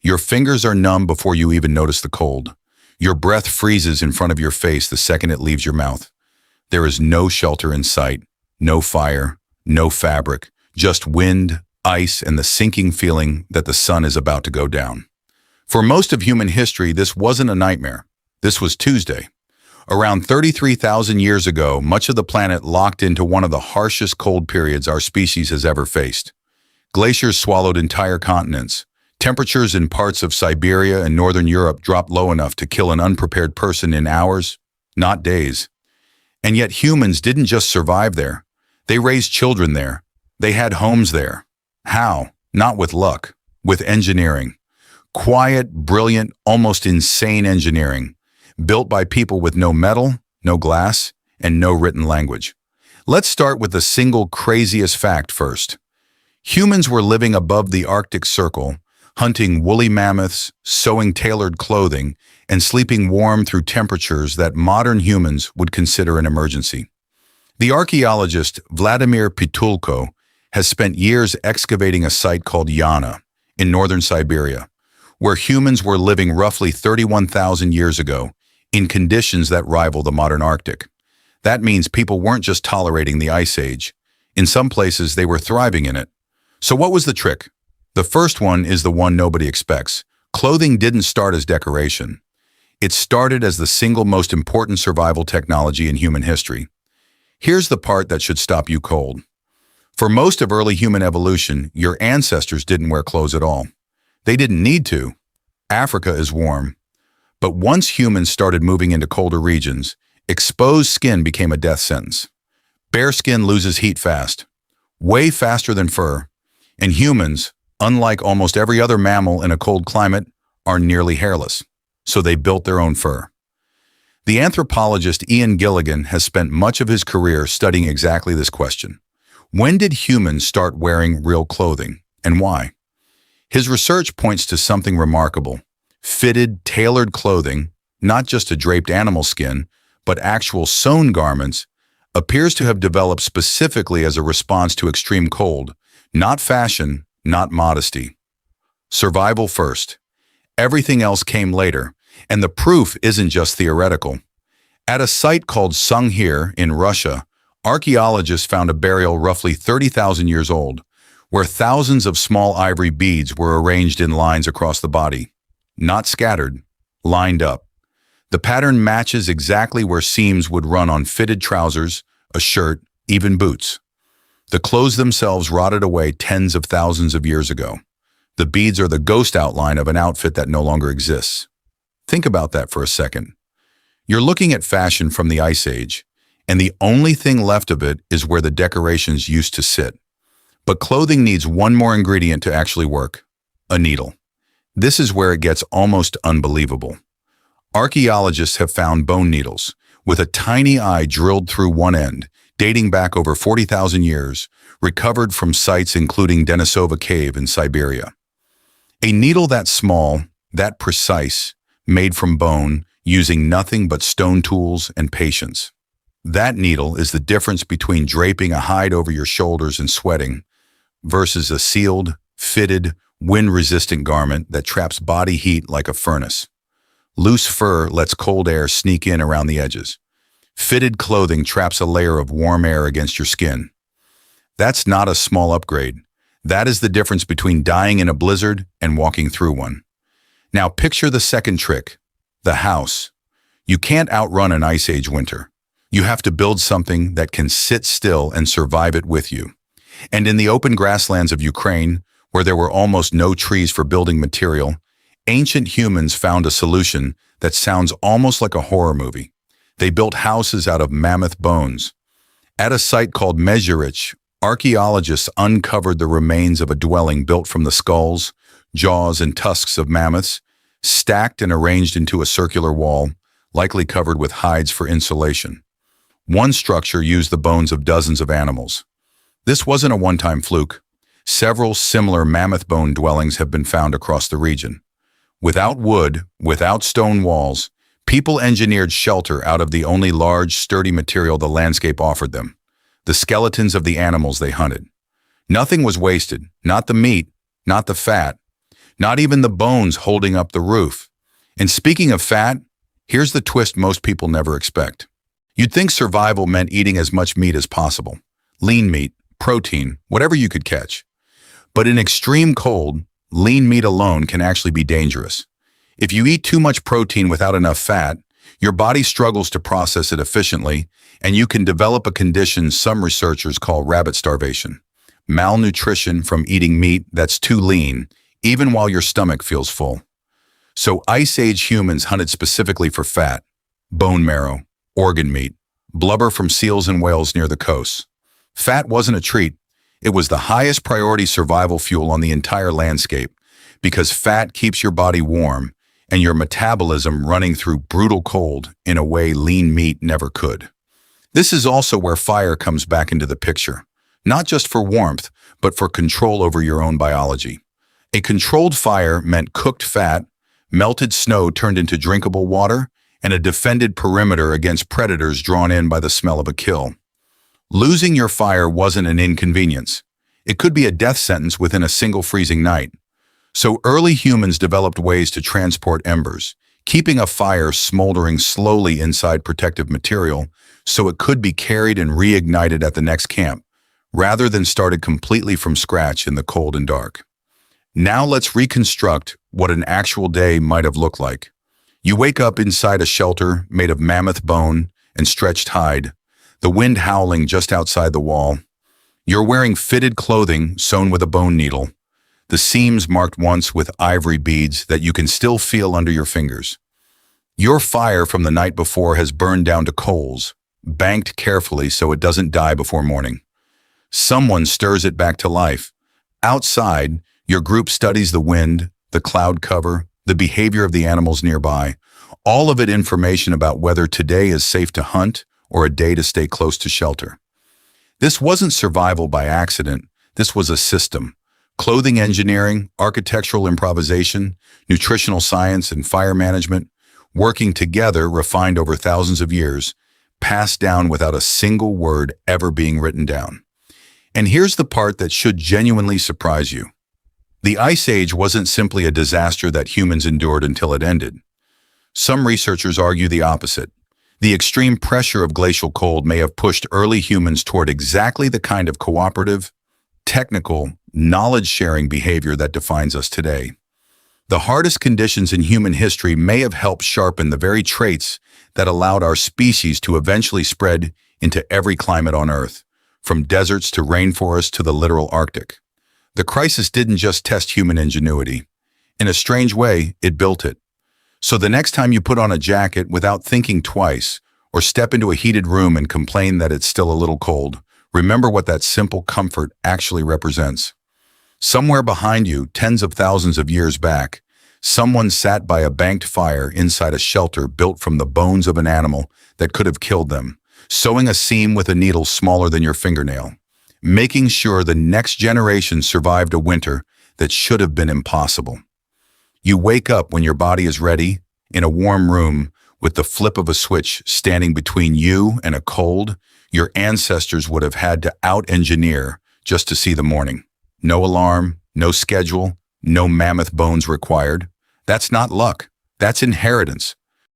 Your fingers are numb before you even notice the cold. Your breath freezes in front of your face the second it leaves your mouth. There is no shelter in sight, no fire, no fabric, just wind, ice, and the sinking feeling that the sun is about to go down. For most of human history, this wasn't a nightmare. This was Tuesday. Around 33,000 years ago, much of the planet locked into one of the harshest cold periods our species has ever faced. Glaciers swallowed entire continents. Temperatures in parts of Siberia and northern Europe dropped low enough to kill an unprepared person in hours, not days. And yet humans didn't just survive there. They raised children there. They had homes there. How? Not with luck, with engineering. Quiet, brilliant, almost insane engineering, built by people with no metal, no glass, and no written language. Let's start with the single craziest fact first. Humans were living above the Arctic Circle, hunting woolly mammoths, sewing tailored clothing, and sleeping warm through temperatures that modern humans would consider an emergency. The archaeologist Vladimir Pitulko has spent years excavating a site called Yana in northern Siberia, where humans were living roughly 31,000 years ago in conditions that rival the modern Arctic. That means people weren't just tolerating the Ice Age. In some places, they were thriving in it. So what was the trick? The first one is the one nobody expects. Clothing didn't start as decoration. It started as the single most important survival technology in human history. Here's the part that should stop you cold. For most of early human evolution, your ancestors didn't wear clothes at all. They didn't need to. Africa is warm. But once humans started moving into colder regions, exposed skin became a death sentence. Bare skin loses heat fast, way faster than fur, and humans, unlike almost every other mammal in a cold climate, are nearly hairless, so they built their own fur. The anthropologist Ian Gilligan has spent much of his career studying exactly this question. When did humans start wearing real clothing, and why? His research points to something remarkable. Fitted, tailored clothing, not just a draped animal skin, but actual sewn garments, appears to have developed specifically as a response to extreme cold, not fashion, not modesty. Survival first. Everything else came later, and the proof isn't just theoretical. At a site called Sunghir in Russia, archaeologists found a burial roughly 30,000 years old, where thousands of small ivory beads were arranged in lines across the body. Not scattered, lined up. The pattern matches exactly where seams would run on fitted trousers, a shirt, even boots. The clothes themselves rotted away tens of thousands of years ago. The beads are the ghost outline of an outfit that no longer exists. Think about that for a second. You're looking at fashion from the Ice Age, and the only thing left of it is where the decorations used to sit. But clothing needs one more ingredient to actually work: a needle. This is where it gets almost unbelievable. Archaeologists have found bone needles, with a tiny eye drilled through one end, dating back over 40,000 years, recovered from sites including Denisova Cave in Siberia. A needle that small, that precise, made from bone, using nothing but stone tools and patience. That needle is the difference between draping a hide over your shoulders and sweating versus a sealed, fitted, wind-resistant garment that traps body heat like a furnace. Loose fur lets cold air sneak in around the edges. Fitted clothing traps a layer of warm air against your skin. That's not a small upgrade. That is the difference between dying in a blizzard and walking through one. Now picture the second trick, the house. You can't outrun an Ice Age winter. You have to build something that can sit still and survive it with you. And in the open grasslands of Ukraine, where there were almost no trees for building material, ancient humans found a solution that sounds almost like a horror movie. They built houses out of mammoth bones. At a site called Mezhirich, archaeologists uncovered the remains of a dwelling built from the skulls, jaws, and tusks of mammoths, stacked and arranged into a circular wall, likely covered with hides for insulation. One structure used the bones of dozens of animals. This wasn't a one-time fluke. Several similar mammoth bone dwellings have been found across the region. Without wood, without stone walls, people engineered shelter out of the only large, sturdy material the landscape offered them: the skeletons of the animals they hunted. Nothing was wasted, not the meat, not the fat, Not even the bones holding up the roof. And speaking of fat, here's the twist most people never expect. You'd think survival meant eating as much meat as possible. Lean meat, protein, whatever you could catch. But in extreme cold, lean meat alone can actually be dangerous. If you eat too much protein without enough fat, your body struggles to process it efficiently, and you can develop a condition some researchers call rabbit starvation. Malnutrition from eating meat that's too lean, even while your stomach feels full. So Ice Age humans hunted specifically for fat, bone marrow, organ meat, blubber from seals and whales near the coasts. Fat wasn't a treat. It was the highest priority survival fuel on the entire landscape, because fat keeps your body warm and your metabolism running through brutal cold in a way lean meat never could. This is also where fire comes back into the picture, not just for warmth, but for control over your own biology. A controlled fire meant cooked fat, melted snow turned into drinkable water, and a defended perimeter against predators drawn in by the smell of a kill. Losing your fire wasn't an inconvenience. It could be a death sentence within a single freezing night. So early humans developed ways to transport embers, keeping a fire smoldering slowly inside protective material so it could be carried and reignited at the next camp, rather than started completely from scratch in the cold and dark. Now let's reconstruct what an actual day might have looked like. You wake up inside a shelter made of mammoth bone and stretched hide, the wind howling just outside the wall. You're wearing fitted clothing sewn with a bone needle, the seams marked once with ivory beads that you can still feel under your fingers. Your fire from the night before has burned down to coals, banked carefully so it doesn't die before morning. Someone stirs it back to life. Outside, your group studies the wind, the cloud cover, the behavior of the animals nearby, all of it information about whether today is safe to hunt or a day to stay close to shelter. This wasn't survival by accident. This was a system. Clothing engineering, architectural improvisation, nutritional science, and fire management, working together, refined over thousands of years, passed down without a single word ever being written down. And here's the part that should genuinely surprise you. The Ice Age wasn't simply a disaster that humans endured until it ended. Some researchers argue the opposite. The extreme pressure of glacial cold may have pushed early humans toward exactly the kind of cooperative, technical, knowledge-sharing behavior that defines us today. The hardest conditions in human history may have helped sharpen the very traits that allowed our species to eventually spread into every climate on Earth, from deserts to rainforests to the literal Arctic. The crisis didn't just test human ingenuity. In a strange way, it built it. So the next time you put on a jacket without thinking twice, or step into a heated room and complain that it's still a little cold, remember what that simple comfort actually represents. Somewhere behind you, tens of thousands of years back, someone sat by a banked fire inside a shelter built from the bones of an animal that could have killed them, sewing a seam with a needle smaller than your fingernail, making sure the next generation survived a winter that should have been impossible. You wake up when your body is ready, in a warm room, with the flip of a switch standing between you and a cold your ancestors would have had to out-engineer just to see the morning. No alarm, no schedule, no mammoth bones required. That's not luck. That's inheritance.